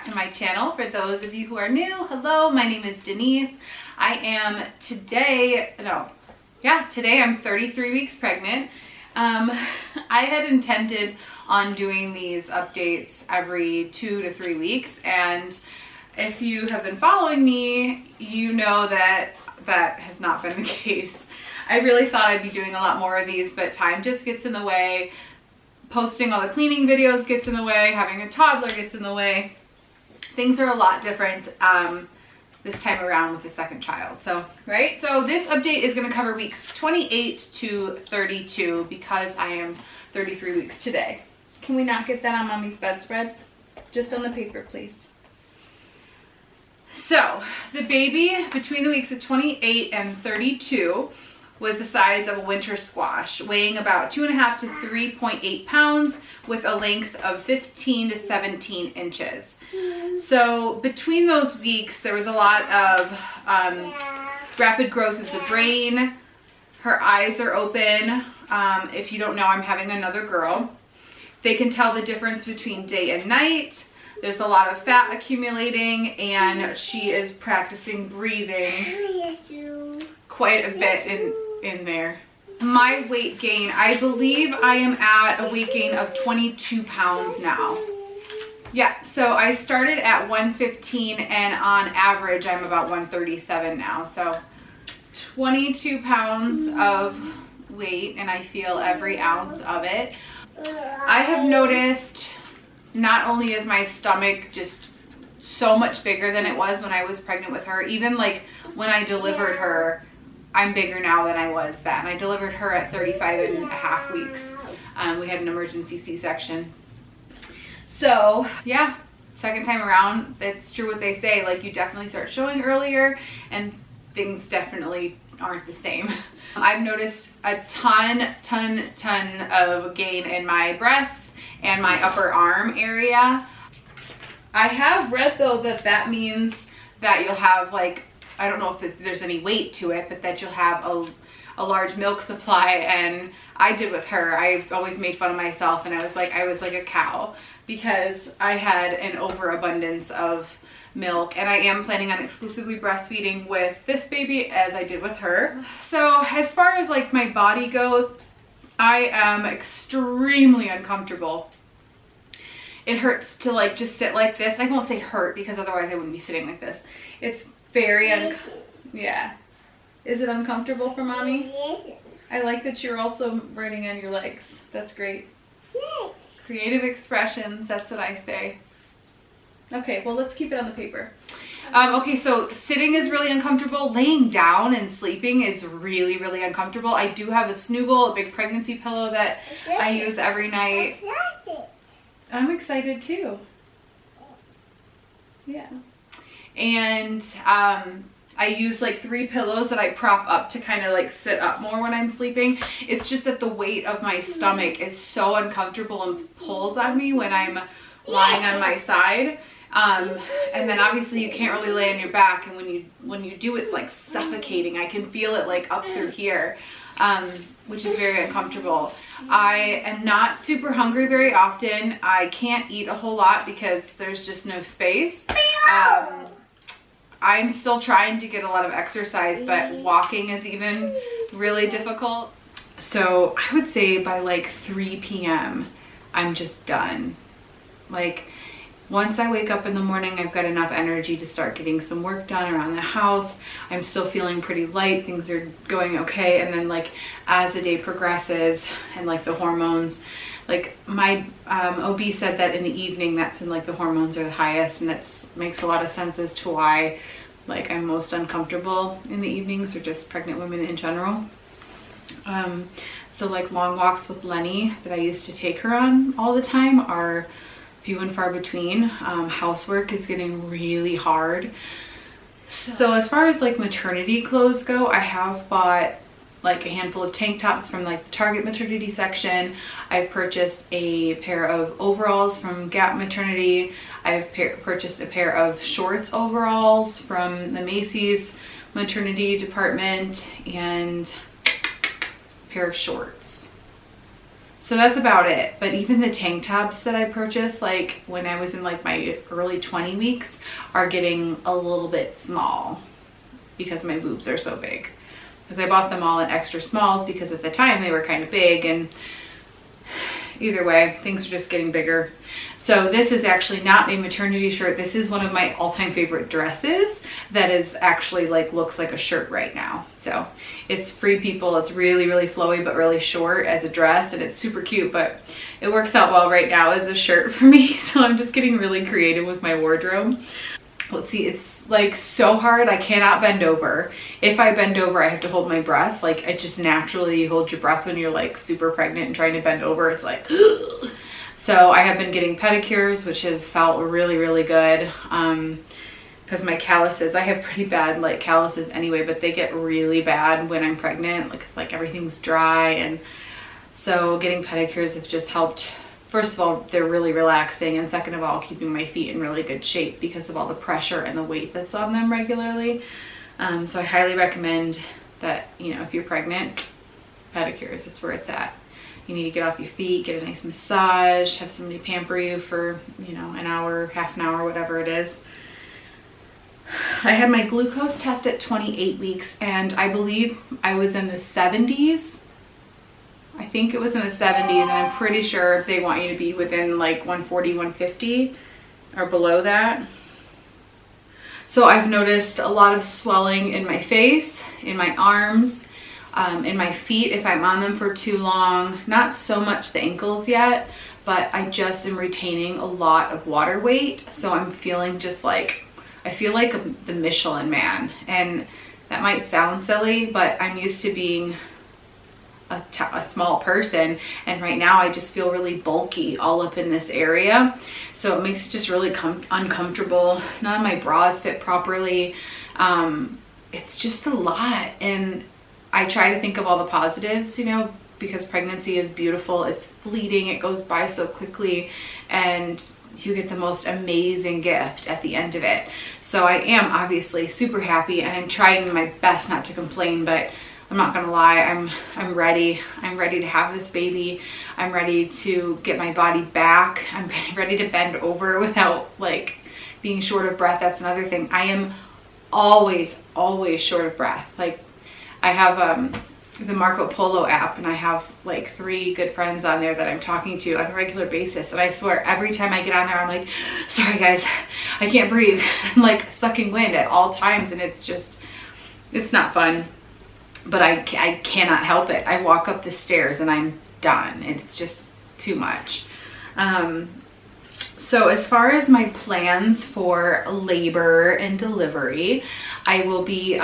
back to my channel. For those of you who are new, hello, my name is Denise. Today I'm 33 weeks pregnant. I had intended on doing these updates every 2 to 3 weeks, and if you have been following me, you know that that has not been the case. I really thought I'd be doing a lot more of these, but time just gets in the way. Posting all the cleaning videos gets in the way, having a toddler gets in the way. Things are a lot different this time around with the second child. So this update is going to cover weeks 28 to 32 because I am 33 weeks today. Can we not get that on mommy's bedspread? Just on the paper, please. So the baby between the weeks of 28 and 32 was the size of a winter squash, weighing about 2.5 to 3.8 pounds with a length of 15 to 17 inches. So between those weeks, there was a lot of rapid growth of the brain. Her eyes are open. If you don't know, I'm having another girl. They can tell the difference between day and night. There's a lot of fat accumulating, and she is practicing breathing quite a bit in there. My weight gain, I believe I am at a weight gain of 22 pounds now. Yeah, so I started at 115, and on average I'm about 137 now. So 22 pounds of weight, and I feel every ounce of it. I have noticed not only is my stomach just so much bigger than it was when I was pregnant with her, even like when I delivered her, I'm bigger now than I was then. I delivered her at 35.5 weeks. We had an emergency C-section. So yeah, second time around, it's true what they say, like you definitely start showing earlier and things definitely aren't the same. I've noticed a ton of gain in my breasts and my upper arm area. I have read though that means that you'll have, like, I don't know if there's any weight to it, but that you'll have a large milk supply, and I did with her. I've always made fun of myself, and I was like a cow because I had an overabundance of milk, and I am planning on exclusively breastfeeding with this baby as I did with her. So as far as like my body goes, I am extremely uncomfortable. It hurts to like just sit like this. I won't say hurt because otherwise I wouldn't be sitting like this. It's very yeah. Is it uncomfortable for mommy? Yes. I like that you're also writing on your legs. That's great. Yes. Creative expressions, that's what I say. Okay, well, let's keep it on the paper. Okay, so sitting is really uncomfortable. Laying down and sleeping is really, really uncomfortable. I do have a Snuggle, a big pregnancy pillow that I use every night. I'm excited too. Yeah. And I use like 3 pillows that I prop up to kind of like sit up more when I'm sleeping. It's just that the weight of my stomach is so uncomfortable and pulls on me when I'm lying on my side. And then obviously you can't really lay on your back, and when you do, it's like suffocating. I can feel it like up through here, which is very uncomfortable. I am not super hungry very often. I can't eat a whole lot because there's just no space. I'm still trying to get a lot of exercise, but walking is even really difficult. So I would say by like 3 p.m. I'm just done. Like once I wake up in the morning, I've got enough energy to start getting some work done around the house. I'm still feeling pretty light. Things are going okay. And then like as the day progresses and like the hormones, like my OB said that in the evening, that's when like the hormones are the highest, and that makes a lot of sense as to why like I'm most uncomfortable in the evenings, or just pregnant women in general. So like long walks with Lenny that I used to take her on all the time are few and far between. Housework is getting really hard. So as far as like maternity clothes go, I have bought like a handful of tank tops from like the Target maternity section. I've purchased a pair of overalls from Gap Maternity. I've purchased a pair of shorts overalls from the Macy's maternity department, and a pair of shorts. So that's about it. But even the tank tops that I purchased, like when I was in like my early 20 weeks, are getting a little bit small because my boobs are so big. Because I bought them all in extra smalls because at the time they were kind of big, and either way, things are just getting bigger. So this is actually not a maternity shirt. This is one of my all-time favorite dresses that is actually like looks like a shirt right now. So it's Free People. It's really, really flowy, but really short as a dress, and it's super cute, but it works out well right now as a shirt for me. So I'm just getting really creative with my wardrobe. Let's see, it's like so hard. I cannot bend over. If I bend over, I have to hold my breath. Like it just naturally, you hold your breath when you're like super pregnant and trying to bend over. It's like, so I have been getting pedicures, which have felt really, really good. Because my calluses, I have pretty bad like calluses anyway, but they get really bad when I'm pregnant. Like it's like everything's dry, and so getting pedicures have just helped. First of all, they're really relaxing, and second of all, keeping my feet in really good shape because of all the pressure and the weight that's on them regularly. So I highly recommend that, you know, if you're pregnant, pedicures, it's where it's at. You need to get off your feet, get a nice massage, have somebody pamper you for, you know, an hour, half an hour, whatever it is. I had my glucose test at 28 weeks, and I believe I was in the 70s. I think it was in the 70s, and I'm pretty sure they want you to be within like 140, 150 or below that. So I've noticed a lot of swelling in my face, in my arms, in my feet if I'm on them for too long. Not so much the ankles yet, but I just am retaining a lot of water weight. So I'm feeling just like, I feel like the Michelin Man. And that might sound silly, but I'm used to being a small person, and right now I just feel really bulky all up in this area, so it makes it just really uncomfortable. None of my bras fit properly. It's just a lot, and I try to think of all the positives, you know, because pregnancy is beautiful. It's fleeting, it goes by so quickly, and you get the most amazing gift at the end of it. So I am obviously super happy, and I'm trying my best not to complain, but I'm not gonna lie, I'm ready. I'm ready to have this baby. I'm ready to get my body back. I'm ready to bend over without like being short of breath. That's another thing. I am always short of breath. Like I have the Marco Polo app, and I have like 3 good friends on there that I'm talking to on a regular basis, and I swear every time I get on there I'm like, sorry guys, I can't breathe. I'm like sucking wind at all times, and it's just, it's not fun. But I cannot help it. I walk up the stairs and I'm done. It's just too much. So as far as my plans for labor and delivery, I will be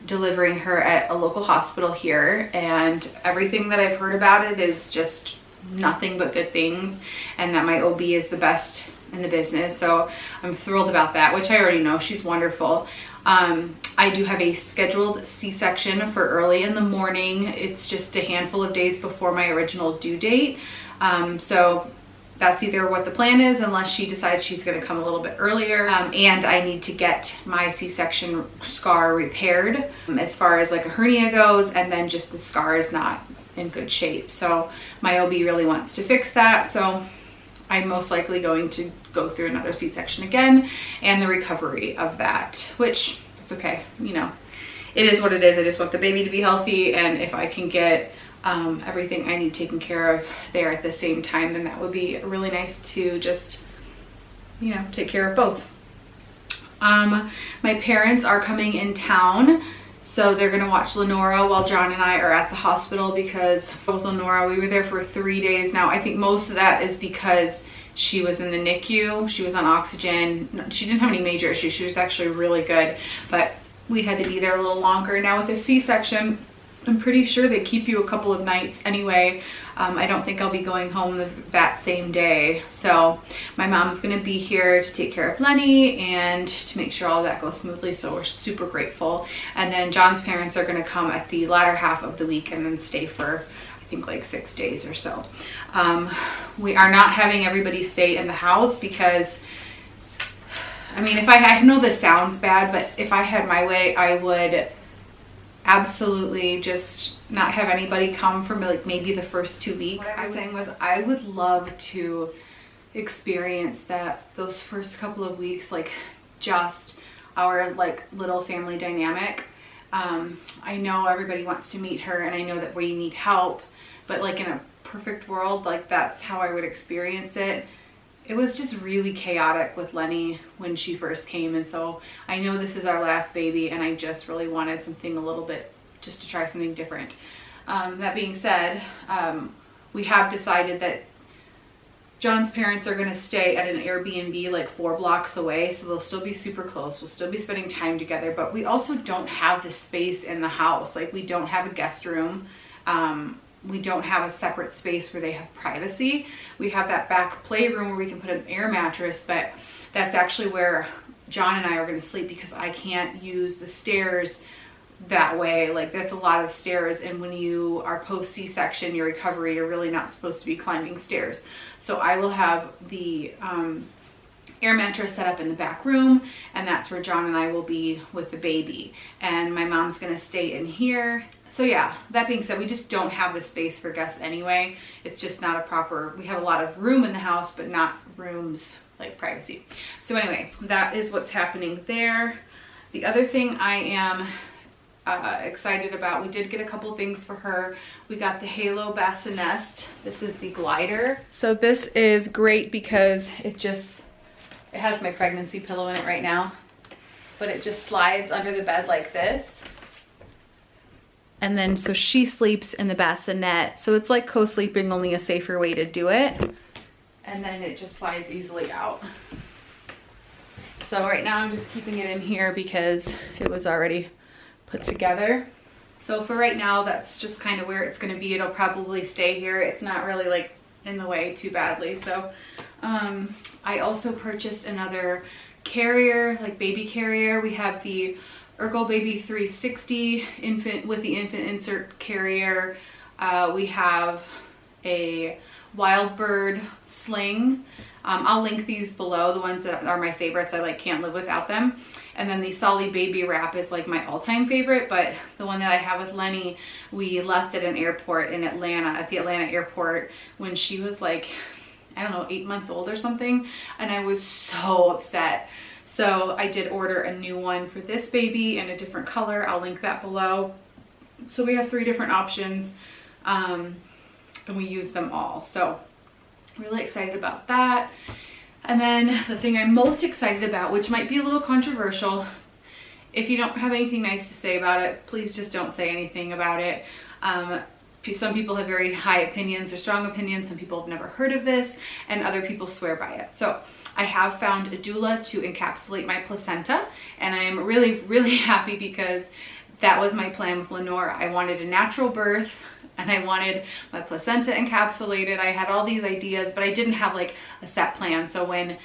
delivering her at a local hospital here, and everything that I've heard about it is just nothing but good things, and that my OB is the best in the business. So I'm thrilled about that, which I already know. She's wonderful. I do have a scheduled C-section for early in the morning. It's just a handful of days before my original due date. So that's either what the plan is, unless she decides she's going to come a little bit earlier. And I need to get my C-section scar repaired as far as like a hernia goes, and then just the scar is not in good shape. So my OB really wants to fix that. So I'm most likely going to go through another C-section again, and the recovery of that, which it's okay. You know, it is what it is. I just want the baby to be healthy, and if I can get everything I need taken care of there at the same time, then that would be really nice to just, you know, take care of both. My parents are coming in town, so they're gonna watch Lenora while John and I are at the hospital, because with Lenora, we were there for 3 days now. I think most of that is because she was in the NICU, she was on oxygen. She didn't have any major issues, she was actually really good, but we had to be there a little longer. Now with a C-section, I'm pretty sure they keep you a couple of nights anyway. I don't think I'll be going home that same day. So my mom's gonna be here to take care of Lenny and to make sure all that goes smoothly, so we're super grateful. And then John's parents are gonna come at the latter half of the week and then stay for, I think, like 6 days or so. We are not having everybody stay in the house because, I mean, if I know this sounds bad, but if I had my way, I would absolutely just not have anybody come for like maybe the first 2 weeks. What I was saying was I would love to experience those first couple of weeks, like just our like little family dynamic. I know everybody wants to meet her and I know that we need help, but like in a perfect world, like that's how I would experience it. It was just really chaotic with Lenny when she first came, and so I know this is our last baby and I just really wanted something a little bit, just to try something different. That being said, we have decided that John's parents are going to stay at an Airbnb like 4 blocks away, so they'll still be super close. We'll still be spending time together, but we also don't have the space in the house. Like we don't have a guest room. We don't have a separate space where they have privacy. We have that back playroom where we can put an air mattress, but that's actually where John and I are going to sleep because I can't use the stairs that way. Like that's a lot of stairs, and when you are post C-section, your recovery, you're really not supposed to be climbing stairs. So I will have the air mattress set up in the back room, and that's where John and I will be with the baby, and my mom's gonna stay in here. So yeah, that being said, we just don't have the space for guests anyway. It's just not a proper, we have a lot of room in the house, but not rooms like privacy. So anyway, that is what's happening there. The other thing I am excited about, we did get a couple things for her. We got the Halo Bassinet. This is the glider. So this is great because it has my pregnancy pillow in it right now, but it just slides under the bed like this. And then so she sleeps in the bassinet. So it's like co-sleeping, only a safer way to do it. And then it just slides easily out. So right now I'm just keeping it in here because it was already put together. So for right now, that's just kind of where it's going to be. It'll probably stay here. It's not really like in the way too badly. So I also purchased another carrier, like baby carrier. We have the Ergo Baby 360 infant with the infant insert carrier. We have a Wild Bird sling. I'll link these below, the ones that are my favorites. I like can't live without them. And then the Solly Baby Wrap is like my all-time favorite, but the one that I have with Lenny, we left at an airport in Atlanta, at the Atlanta airport, when she was like, I don't know, 8 months old or something, and I was so upset. So I did order a new one for this baby in a different color. I'll link that below. So we have 3 different options, and we use them all. So really excited about that. And then the thing I'm most excited about, which might be a little controversial, if you don't have anything nice to say about it, please just don't say anything about it. Some people have very high opinions or strong opinions. Some people have never heard of this, and other people swear by it. So I have found a doula to encapsulate my placenta, and I am really, really happy because that was my plan with Lenora. I wanted a natural birth, and I wanted my placenta encapsulated. I had all these ideas, but I didn't have like a set plan. So when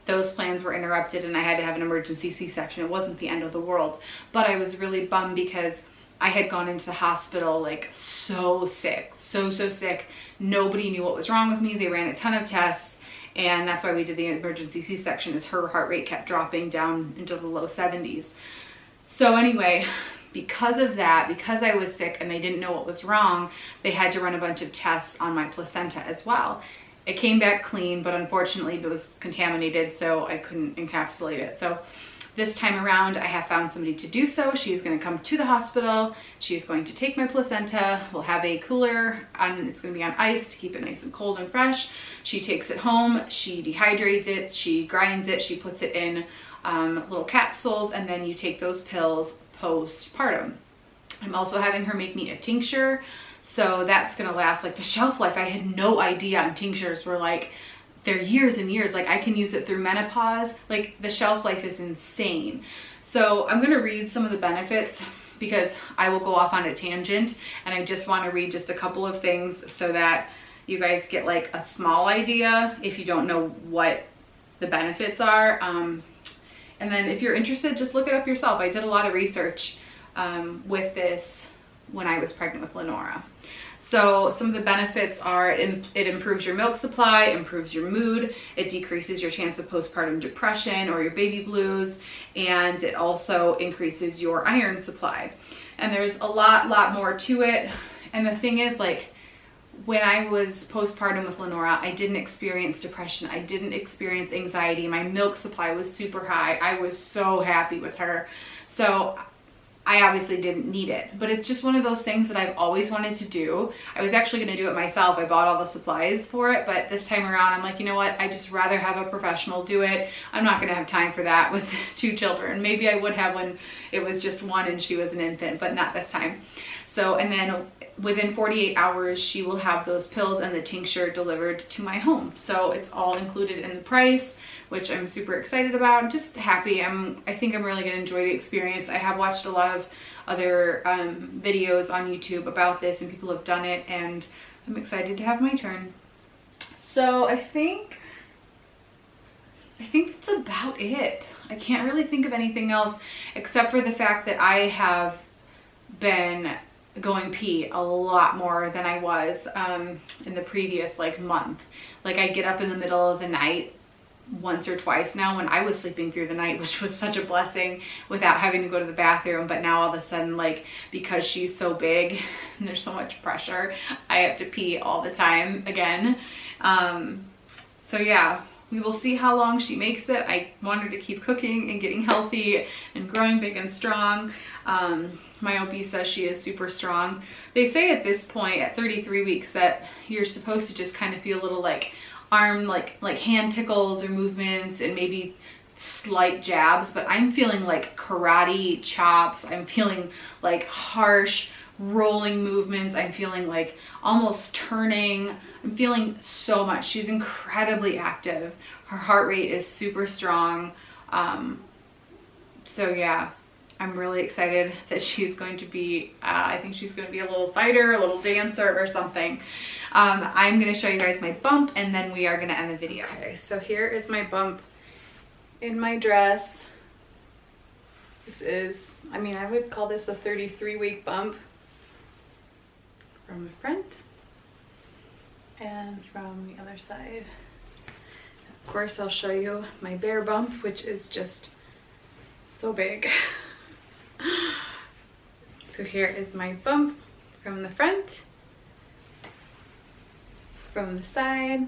those plans were interrupted and I had to have an emergency C-section, it wasn't the end of the world. But I was really bummed because I had gone into the hospital like so sick, so sick. Nobody knew what was wrong with me. They ran a ton of tests, and that's why we did the emergency C-section, is her heart rate kept dropping down into the low 70s. So anyway, because of that, because I was sick and they didn't know what was wrong, they had to run a bunch of tests on my placenta as well. It came back clean, but unfortunately it was contaminated, so I couldn't encapsulate it. So this time around, I have found somebody to do so. She's going to come to the hospital. She's going to take my placenta. We'll have a cooler, and it's going to be on ice to keep it nice and cold and fresh. She takes it home. She dehydrates it. She grinds it. She puts it in little capsules, and then you take those pills postpartum. I'm also having her make me a tincture, so that's gonna last, like the shelf life, I had no idea on tinctures were like, they're years and years. Like I can use it through menopause. Like the shelf life is insane. So I'm gonna read some of the benefits because I will go off on a tangent, and I just want to read just a couple of things so that you guys get like a small idea if you don't know what the benefits are. And then if you're interested, just look it up yourself. I did a lot of research with this when I was pregnant with Lenora. So some of the benefits are it improves your milk supply, improves your mood, it decreases your chance of postpartum depression or your baby blues, and it also increases your iron supply. And there's a lot more to it. And the thing is, like, when I was postpartum with Lenora, I didn't experience depression. I didn't experience anxiety. My milk supply was super high. I was so happy with her. So I obviously didn't need it, but it's just one of those things that I've always wanted to do. I was actually going to do it myself. I bought all the supplies for it, but this time around, I'm like, you know what? I just rather have a professional do it. I'm not going to have time for that with 2 children. Maybe I would have when it was just 1 and she was an infant, but not this time. So, and then within 48 hours, she will have those pills and the tincture delivered to my home. So it's all included in the price, which I'm super excited about. I'm just happy. I think I'm really gonna enjoy the experience. I have watched a lot of other videos on YouTube about this, and people have done it, and I'm excited to have my turn. So I think that's about it. I can't really think of anything else except for the fact that I have been going pee a lot more than I was in the previous month. Like, I get up in the middle of the night once or twice now when I was sleeping through the night, which was such a blessing without having to go to the bathroom. But now all of a sudden, like, because she's so big and there's so much pressure, I have to pee all the time again. So yeah, we will see how long she makes it. I want her to keep cooking and getting healthy and growing big and strong. My OB says she is super strong. They say at this point, at 33 weeks, that you're supposed to just kind of feel a little arm, like hand tickles or movements and maybe slight jabs, but I'm feeling like karate chops. I'm feeling like harsh rolling movements. I'm feeling like almost turning. I'm feeling so much. She's incredibly active. Her heart rate is super strong. So yeah, I'm really excited that she's going to be, I think she's going to be a little fighter, a little dancer or something. I'm going to show you guys my bump, and then we are going to end the video. Okay, so here is my bump in my dress. This is, I mean, I would call this a 33-week bump from the front and from the other side. Of course, I'll show you my bare bump, which is just so big. So here is my bump from the front, from the side,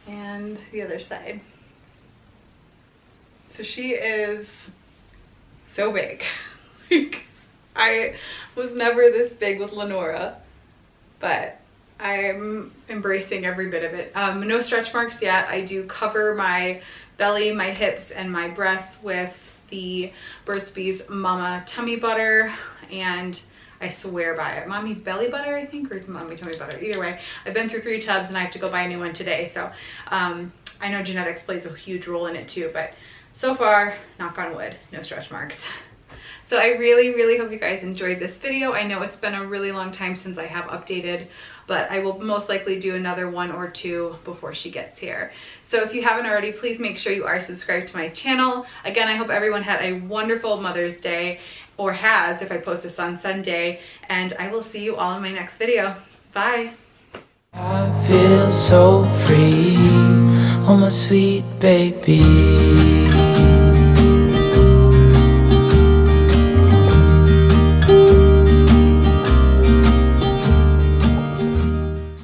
and the other side. So she is so big. I was never this big with Lenora, but I'm embracing every bit of it. No stretch marks yet. I do cover my belly, my hips, and my breasts with the Burt's Bees Mama Tummy Butter, and I swear by it. Mommy Belly Butter, I think, or Mommy Tummy Butter. Either way, I've been through 3 tubs and I have to go buy a new one today. So I know genetics plays a huge role in it too, but so far, knock on wood, no stretch marks. So I really hope you guys enjoyed this video. I know it's been a really long time since I have updated, but I will most likely do another 1 or 2 before she gets here. So if you haven't already, please make sure you are subscribed to my channel. Again, I hope everyone had a wonderful Mother's Day, or has if I post this on Sunday, and I will see you all in my next video. Bye. I feel so free, oh my sweet baby.